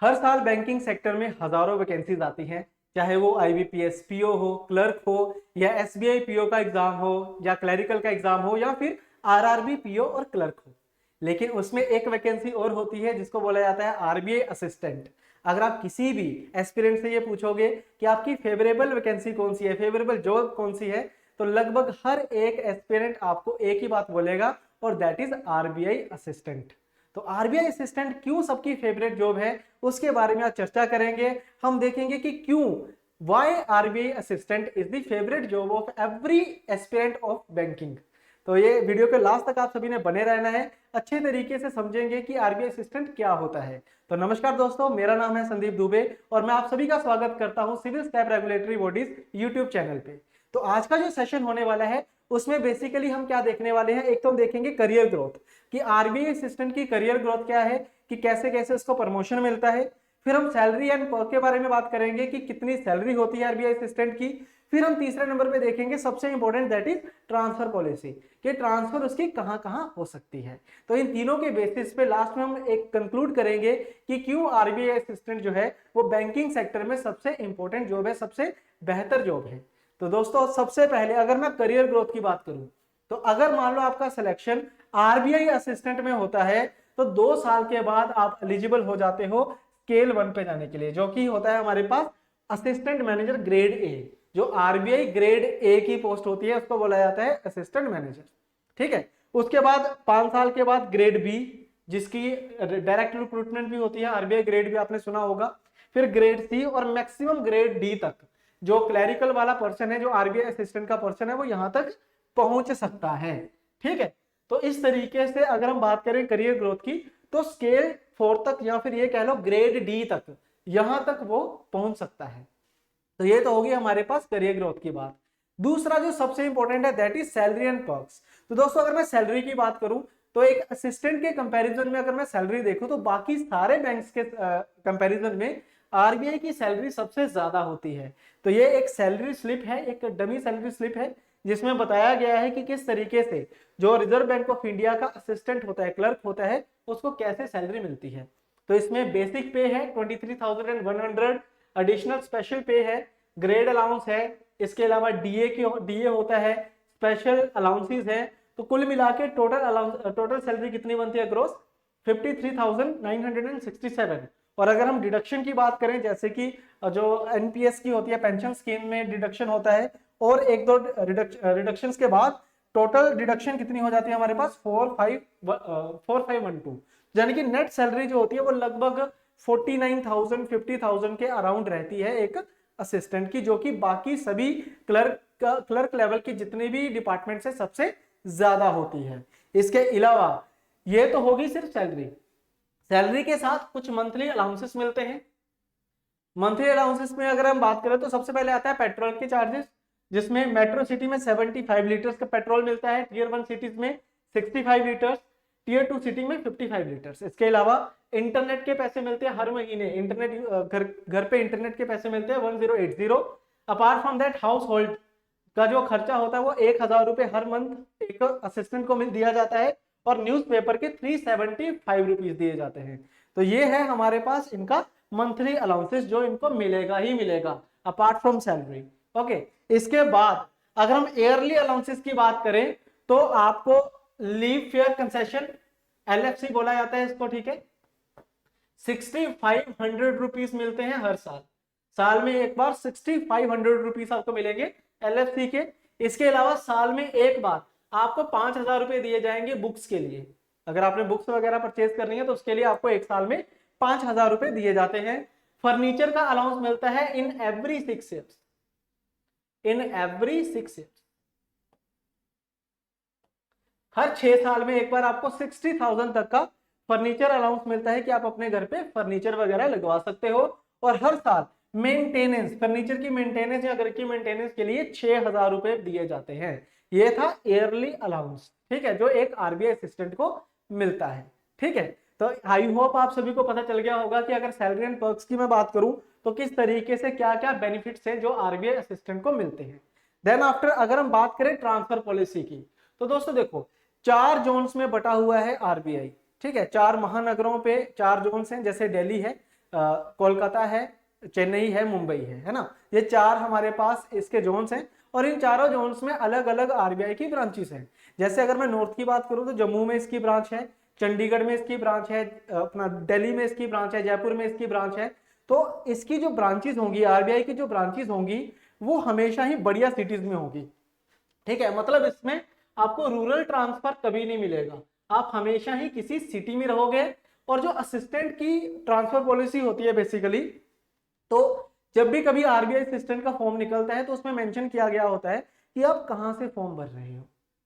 हर साल banking sector में हजारों वैकेंसीज आती हैं, चाहे वो आईबीपीएस पीओ हो, क्लर्क हो, या एसबीआई पीओ का एग्जाम हो, या क्लरिकल का एग्जाम हो, या फिर आरआरबी पीओ और क्लर्क हो। लेकिन उसमें एक वैकेंसी और होती है जिसको बोला जाता है आरबीआई असिस्टेंट। अगर आप किसी भी एस्पिरेंट से ये पूछोगे कि आपकी फेवरेबल वैकेंसी कौन सी है, फेवरेबल जॉब कौन सी है, तो लगभग हर एक एस्पिरेंट आपको एक ही बात बोलेगा, और दैट इज आरबीआई असिस्टेंट। तो आरबीआई असिस्टेंट क्यों सबकी फेवरेट जॉब है, उसके बारे में आज चर्चा करेंगे। हम देखेंगे कि क्यों, why RBI assistant is the favourite job of every aspirant of banking. तो ये वीडियो के लास्ट तक आप सभी ने बने रहना है, अच्छे तरीके से समझेंगे कि आरबीआई असिस्टेंट क्या होता है। तो नमस्कार दोस्तों, मेरा नाम है संदीप दुबे और मैं आप सभी का स्वागत करता हूं civil staff regulatory bodies YouTube channel पे। तो आज का जो सेशन होने वाला है उसमें बेसिकली हम क्या देखने वाले हैं, एक तो हम देखेंगे करियर ग्रोथ, कि आरबीआई असिस्टेंट की करियर ग्रोथ क्या है, कि कैसे कैसे उसको प्रमोशन मिलता है। फिर हम सैलरी एंड पर्क के बारे में बात करेंगे कि कितनी सैलरी होती है आरबीआई असिस्टेंट की। फिर हम तीसरे नंबर पे देखेंगे सबसे important, that is transfer policy, कि ट्रांसफर उसकी कहां कहां हो सकती है। तो इन तीनों के बेसिस पे लास्ट में हम एक कंक्लूड करेंगे कि क्यों आरबीआई असिस्टेंट जो है वो बैंकिंग सेक्टर में सबसे इंपॉर्टेंट जॉब है, सबसे बेहतर जॉब है। तो दोस्तों सबसे पहले अगर मैं करियर ग्रोथ की बात करूं, तो अगर मान लो आपका सिलेक्शन आरबीआई असिस्टेंट में होता है तो 2 साल के बाद आप एलिजिबल हो जाते हो स्केल 1 पे जाने के लिए, जो कि होता है हमारे पास असिस्टेंट मैनेजर ग्रेड ए। जो आरबीआई ग्रेड ए की पोस्ट होती है उसको बोला जाता है असिस्टेंट मैनेजर। ठीक है, उसके बाद 5 साल के बाद ग्रेड बी, जिसकी डायरेक्ट रिक्रूटमेंट भी होती है, आरबीआई ग्रेड भी आपने सुना होगा। फिर ग्रेड सी और मैक्सिमम ग्रेड डी तक जो क्लैरिकल वाला पर्सन है, जो आरबीआई असिस्टेंट का पर्सन है, वो यहां तक पहुंच सकता है। ठीक है, तो इस तरीके से अगर हम बात करें करियर ग्रोथ की, तो स्केल 4 तक या फिर ये कह लो ग्रेड डी तक, यहां तक वो पहुंच सकता है। तो ये तो होगी हमारे पास करियर ग्रोथ की बात। दूसरा जो सबसे इंपॉर्टेंट है that is salary and perks. तो दोस्तों अगर मैं सैलरी की बात करूं, तो एक असिस्टेंट के कंपैरिजन में अगर मैं सैलरी देखूं तो बाकी सारे बैंक्स के कंपैरिजन में आरबीआई की सैलरी सबसे ज्यादा होती है। तो ये एक सैलरी स्लिप है, एक डमी सैलरी स्लिप है, जिसमें बताया गया है कि किस तरीके से जो रिजर्व बैंक ऑफ इंडिया का असिस्टेंट होता है, क्लर्क होता है, उसको कैसे सैलरी मिलती है। तो इसमें बेसिक पे है 23,100, एडिशनल स्पेशल पे है, ग्रेड अलाउंस है, इसके अलावा डीए होता है, स्पेशल अलाउंसेस है। तो कुल मिला के टोटल सैलरी कितनी बनती है ग्रोस, 53,967। और अगर हम डिडक्शन की बात करें, जैसे कि जो एनपीएस की होती है, पेंशन स्कीम में डिडक्शन होता है, और एक दो रिडक्शन के बाद टोटल डिडक्शन कितनी हो जाती है हमारे पास 4512, यानी कि नेट सैलरी जो होती है वो लगभग 49,000 50,000 के अराउंड रहती है एक असिस्टेंट की, जो कि बाकी सभी क्लर्क लेवल की जितने भी डिपार्टमेंट से सबसे ज्यादा होती है। इसके अलावा ये तो होगी सिर्फ सैलरी, सैलरी के साथ कुछ मंथली अलाउंसेस मिलते हैं। मंथली अलाउंसेस में अगर हम बात करें तो सबसे पहले आता है पेट्रोल के चार्जेस, जिसमें मेट्रो सिटी में 75 लीटर्स का पेट्रोल मिलता है, टीयर 1 सिटीज में 65 लीटर्स, टीयर 2 सिटी में 55 लीटर्स। इसके अलावा इंटरनेट के पैसे मिलते हैं हर महीने, इंटरनेट घर पे इंटरनेट के पैसे मिलते हैं 1080। Apart from that house hold का जो खर्चा होता है वो 1,000 रुपए हर मंथ एक असिस्टेंट को मिल दिया जाता है, और न्यूज़पेपर के 375 रुपीज दिए जाते हैं। तो ये है हमारे पास इनका मंथली अलाउंसेस जो इनको मिलेगा ही मिलेगा अपार्ट फ्रॉम सैलरी। ओके, इसके बाद अगर हम ईयरली अलाउंसेस की बात करें तो आपको लीव फेयर कंसेशन, एलएफसी बोला जाता है इसको, ठीक है, 6,500 रुपीज मिलते हैं हर साल। साल में एक बार 6,500 रुपीज आपको मिलेंगे एलएफसी के। इसके अलावा साल में एक बार आपको 5,000 रुपए दिए जाएंगे बुक्स के लिए। अगर आपने बुक्स वगैरह परचेज करनी है तो उसके लिए आपको एक साल में 5,000 रुपए दिए जाते हैं। फर्नीचर का अलाउंस मिलता है in every 6 years, in every 6 years, हर 6 साल में एक बार आपको 60,000 तक का फर्नीचर अलाउंस मिलता है कि आप अपने घर पे फर्नीचर वगैरह लगवा सकते हो। और हर साल मेंटेनेंस, फर्नीचर की मेंटेनेंस या घर की मेंटेनेंस के लिए 6,000 रुपए दिए जाते हैं। ये था ईयरली अलाउंस, ठीक है, जो एक आरबीआई असिस्टेंट को मिलता है। ठीक है, तो आई होप आप सभी को पता चल गया होगा कि अगर सैलरी एंड पर्क्स की मैं बात करूं तो किस तरीके से क्या क्या बेनिफिट्स हैं जो आरबीआई असिस्टेंट को मिलते हैं। देन आफ्टर अगर हम बात करें ट्रांसफर पॉलिसी की, तो दोस्तों देखो 4 जोन्स में बटा हुआ है आरबीआई। ठीक है, 4 महानगरों पे 4 जोन्स हैं, जैसे दिल्ली है, कोलकाता है, चेन्नई है, मुंबई है ना। ये 4 हमारे पास इसके जोन्स हैं और इन चारों जोन्स में अलग अलग आरबीआई की ब्रांचेस हैं। जैसे अगर मैं नॉर्थ की बात करूं तो जम्मू में इसकी ब्रांच है, चंडीगढ़ में इसकी ब्रांच है, अपना दिल्ली में इसकी ब्रांच है, जयपुर में इसकी ब्रांच है। तो इसकी जो ब्रांचेस होंगी, आरबीआई की जो ब्रांचेस होंगी वो हमेशा ही बढ़िया सिटीज में होगी। ठीक है, मतलब इसमें आपको रूरल ट्रांसफर कभी नहीं मिलेगा, आप हमेशा ही किसी सिटी में रहोगे। और जो असिस्टेंट की ट्रांसफर पॉलिसी होती है बेसिकली, तो जब भी कभी आरबीआई असिस्टेंट का फॉर्म निकलता है तो उसमें मेंशन किया गया होता है कि आप कहां से फॉर्म भर रहे हो।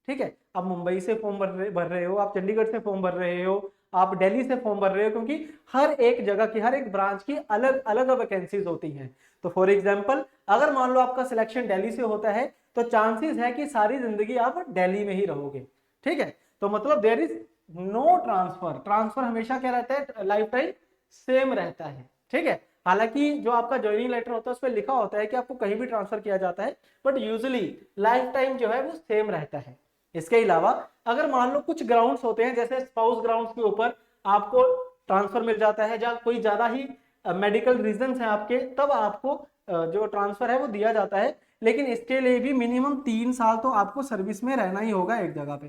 ठीक है, आप मुंबई से फॉर्म भर रहे हो, आप चंडीगढ़ से फॉर्म भर रहे हो, आप दिल्ली से फॉर्म भर रहे हो, क्योंकि हर एक जगह की, हर एक ब्रांच की अलग अलग वैकेंसीज होती हैं। तो फॉर एग्जाम्पल अगर मान लो आपका सिलेक्शन दिल्ली से होता है तो चांसेस है कि सारी जिंदगी आप दिल्ली में ही रहोगे। ठीक है, तो मतलब there is no transfer, transfer हमेशा क्या रहता है, लाइफ टाइम सेम रहता है। ठीक है, हालांकि जो आपका ज्वाइनिंग लेटर होता है उस पर लिखा होता है कि आपको कहीं भी ट्रांसफर किया जाता है, बट यूजुअली लाइफ टाइम जो है वो सेम रहता है। इसके अलावा अगर मान लो कुछ ग्राउंड्स होते हैं, जैसे स्पाउस ग्राउंड्स के ऊपर आपको ट्रांसफर मिल जाता है, जहाँ कोई ज्यादा ही मेडिकल रीजंस हैं आपके, तब आपको जो ट्रांसफर है वो दिया जाता है। लेकिन इसके लिए भी मिनिमम 3 साल तो आपको सर्विस में रहना ही होगा एक जगह पे,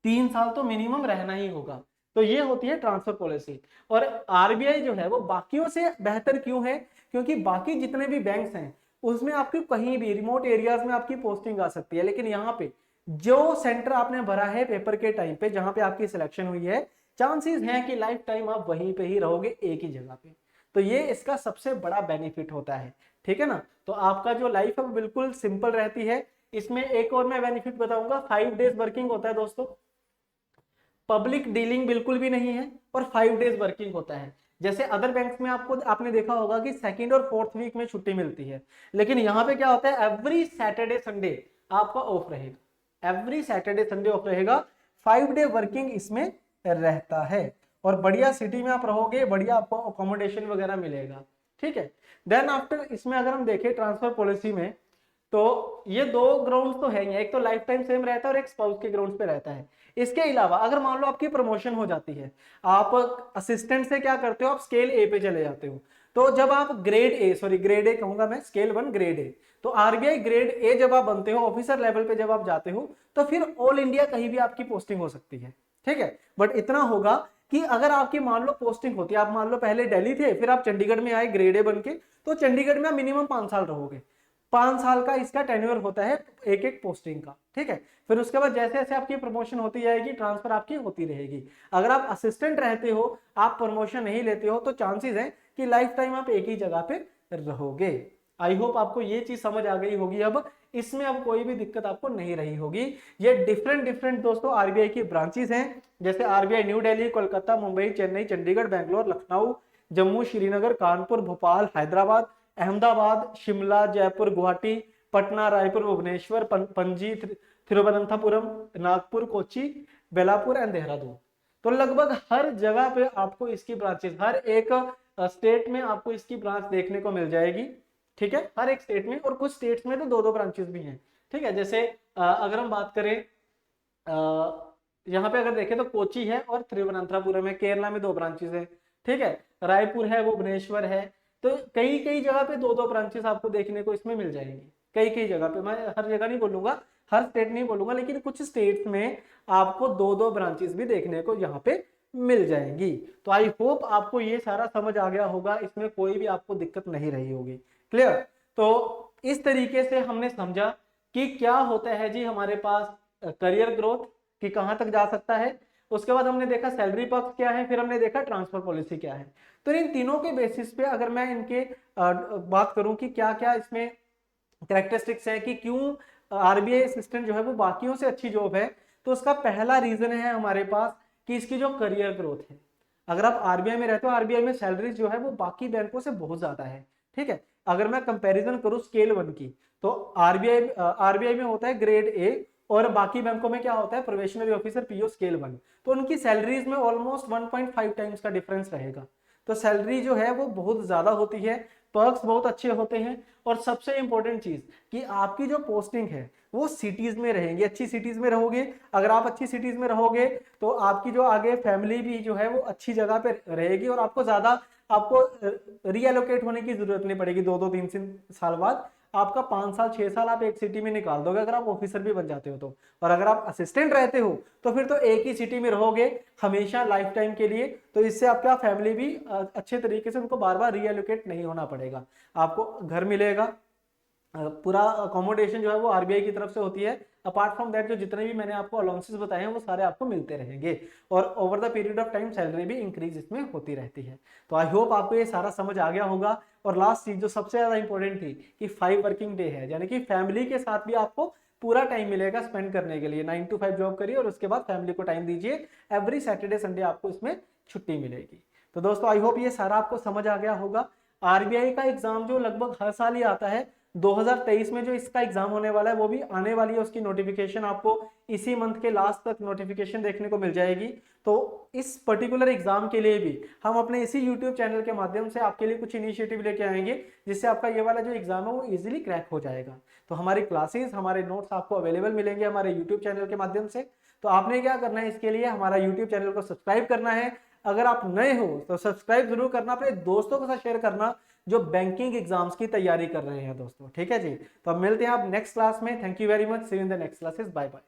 3 साल तो मिनिमम रहना ही होगा। तो ये होती है ट्रांसफर पॉलिसी। और आरबीआई जो है वो बाकियों से बेहतर क्यों है, क्योंकि बाकी जितने भी बैंक्स हैं उसमें आपकी कहीं भी रिमोट एरियाज में आपकी पोस्टिंग आ सकती है, लेकिन यहाँ पे जो सेंटर आपने भरा है पेपर के टाइम पे, जहां पे आपकी सिलेक्शन हुई है, चांसेस हैं कि लाइफ टाइम आप वहीं पे ही रहोगे, एक ही जगह पे। तो ये इसका सबसे बड़ा बेनिफिट होता है। ठीक है ना, तो आपका जो लाइफ है वो बिल्कुल सिंपल रहती है। इसमें एक और मैं बेनिफिट बताऊंगा, 5 डेज वर्किंग होता है दोस्तों, पब्लिक डीलिंग बिल्कुल भी नहीं है, और 5 डेज वर्किंग होता है। जैसे अदर बैंक्स में आपको आपने देखा होगा कि सेकंड और फोर्थ वीक में छुट्टी मिलती है, लेकिन यहाँ पे क्या होता है, एवरी सैटरडे संडे आपका ऑफ रहेगा, एवरी सैटरडे संडे ऑफ रहेगा, 5 डे वर्किंग इसमें रहता है। और बढ़िया सिटी में आप रहोगे, बढ़िया आपको अकोमोडेशन वगैरह मिलेगा। ठीक है, देन आफ्टर इसमें अगर हम देखें ट्रांसफर पॉलिसी में, तो ये 2 ग्राउंड तो है ही, एक तो लाइफ टाइम सेम रहता है और एक स्पाउस के ग्राउंड पे रहता है। इसके अलावा अगर मान लो आपकी प्रमोशन हो जाती है, आप असिस्टेंट से क्या करते हो, आप स्केल ए पे चले जाते हो, तो जब आप ग्रेड ए कहूंगा मैं, स्केल 1 ग्रेड ए, तो आरबीआई ग्रेड ए जब आप बनते हो, ऑफिसर लेवल पे जब आप जाते हो, तो फिर ऑल इंडिया कहीं भी आपकी पोस्टिंग हो सकती है। ठीक है, बट इतना होगा कि अगर आपकी मान लो पोस्टिंग होती है, आप मान लो पहले दिल्ली थे, फिर आप चंडीगढ़ में आए ग्रेड ए बन के, तो चंडीगढ़ में आप मिनिमम 5 साल रहोगे, 5 साल का इसका टेन्योर होता है एक एक पोस्टिंग का। ठीक है, फिर उसके बाद जैसे जैसे आपकी प्रमोशन होती जाएगी, ट्रांसफर आपकी होती रहेगी। अगर आप असिस्टेंट रहते हो, आप प्रमोशन नहीं लेते हो, तो चांसेस है कि लाइफ टाइम आप एक ही जगह पे रहोगे। आई होप आपको ये चीज समझ आ गई होगी, अब इसमें अब कोई भी दिक्कत आपको नहीं रही होगी। ये डिफरेंट डिफरेंट दोस्तों आरबीआई की ब्रांचेस हैं, जैसे RBI new Delhi, Kolkata, Mumbai, Chennai, Chandigarh, Bangalore, Lucknow, Jammu, Srinagar, Kanpur, Bhopal, Hyderabad, Ahmedabad, Shimla, Jaipur, Guwahati, Patna, Raipur, Bhubaneswar, Panaji, Thiruvananthapuram, Nagpur, Kochi, Belapur and Dehradun. तो लगभग हर जगह पे आपको इसकी ब्रांचेस, हर एक स्टेट में आपको इसकी ब्रांच देखने को मिल जाएगी। ठीक है, हर एक स्टेट में, और कुछ स्टेट्स में तो 2-2 ब्रांचेस भी हैं। ठीक है, जैसे अगर हम बात करें, यहाँ पे अगर देखें तो कोच्चि है और तिरुवनंतपुरम है, केरला में 2 ब्रांचेस है। ठीक है, रायपुर है, भुवनेश्वर है, तो कई कई जगह पे 2-2 ब्रांचेस आपको देखने को इसमें मिल जाएंगी, कई कई जगह पे। मैं हर जगह नहीं बोलूंगा, हर स्टेट नहीं बोलूंगा, लेकिन कुछ स्टेट्स में आपको 2-2 ब्रांचेस भी देखने को यहाँ पे मिल जाएंगी। तो आई होप आपको ये सारा समझ आ गया होगा, इसमें कोई भी आपको दिक्कत नहीं रही होगी। क्लियर? तो इस तरीके से हमने समझा कि क्या होता है जी हमारे पास करियर ग्रोथ, कि कहां तक जा सकता है। उसके बाद हमने देखा सैलरी पक्ष क्या है, फिर हमने देखा ट्रांसफर पॉलिसी क्या है। तो इन तीनों के बेसिस पे अगर मैं इनके बात करूं कि क्या क्या इसमें कैरेक्टरिस्टिक्स है कि क्यों आरबीआई असिस्टेंट जो है वो बाकियों से अच्छी जॉब है, तो उसका पहला रीजन है हमारे पास कि इसकी जो करियर ग्रोथ है। अगर आप आरबीआई में रहते हो, आरबीआई में सैलरी जो है वो बाकी बैंकों से बहुत ज्यादा है। ठीक है, अगर मैं कंपैरिजन करूं स्केल 1 की, तो आरबीआई में होता है ग्रेड ए, और बाकी बैंकों में क्या होता है, प्रोबेशनरी ऑफिसर पीओ स्केल 1। तो उनकी सैलरीज में ऑलमोस्ट 1.5 टाइम्स का डिफरेंस रहेगा। तो सैलरी जो है वो बहुत ज्यादा होती है, पर्क्स बहुत अच्छे होते हैं, और सबसे इंपॉर्टेंट चीज कि आपकी जो पोस्टिंग है वो सिटीज में रहेंगे, अच्छी सिटीज में रहोगे। अगर आप अच्छी सिटीज में रहोगे तो आपकी जो आगे फैमिली भी जो है वो अच्छी जगह पे रहेगी और आपको ज्यादा आपको रीएलोकेट होने की जरूरत नहीं पड़ेगी। 2-3 साल बाद आपका 5 साल 6 साल आप एक सिटी में निकाल दोगे अगर आप ऑफिसर भी बन जाते हो तो। और अगर आप असिस्टेंट रहते हो तो फिर तो एक ही सिटी में रहोगे हमेशा लाइफ टाइम के लिए। तो इससे आपका फैमिली भी अच्छे तरीके से उनको बार बार रीएलोकेट नहीं होना पड़ेगा, आपको घर मिलेगा, पूरा अकोमोडेशन जो है वो आरबीआई की तरफ से होती है। अपार्ट फ्रॉम दैट जो जितने भी मैंने आपको अलाउंसेस बताए हैं वो सारे आपको मिलते रहेंगे और over the period of time salary भी इंक्रीज इसमें होती रहती है। तो आई होप आपको ये सारा समझ आ गया होगा। और लास्ट चीज जो सबसे ज्यादा इंपॉर्टेंट थी कि 5 वर्किंग डे है, यानी कि फैमिली के साथ भी आपको पूरा टाइम मिलेगा स्पेंड करने के लिए। 9 to 5 जॉब करिए और उसके बाद फैमिली को टाइम दीजिए। एवरी सैटरडे संडे आपको इसमें छुट्टी मिलेगी। तो दोस्तों आई होप ये सारा आपको समझ आ गया होगा। आरबीआई का एग्जाम जो लगभग हर साल ही आता है, 2023 में जो इसका एग्जाम होने वाला है वो भी आने वाली है। उसकी नोटिफिकेशन आपको इसी मंथ के लास्ट तक नोटिफिकेशन देखने को मिल जाएगी। तो इस पर्टिकुलर एग्जाम के लिए भी हम अपने इसी यूट्यूब चैनल के माध्यम से आपके लिए कुछ इनिशिएटिव लेके आएंगे जिससे आपका ये वाला जो एग्जाम है वो इजीली क्रैक हो जाएगा। तो हमारी क्लासेस, हमारे नोट्स आपको अवेलेबल मिलेंगे हमारे यूट्यूब चैनल के माध्यम से। तो आपने क्या करना है, इसके लिए हमारा यूट्यूब चैनल को सब्सक्राइब करना है। अगर आप नए हो तो सब्सक्राइब जरूर करना, अपने दोस्तों के साथ शेयर करना जो बैंकिंग एग्जाम्स की तैयारी कर रहे हैं दोस्तों। ठीक है जी, तो अब मिलते हैं आप नेक्स्ट क्लास में। Thank you very much, see you in the next classes, bye bye.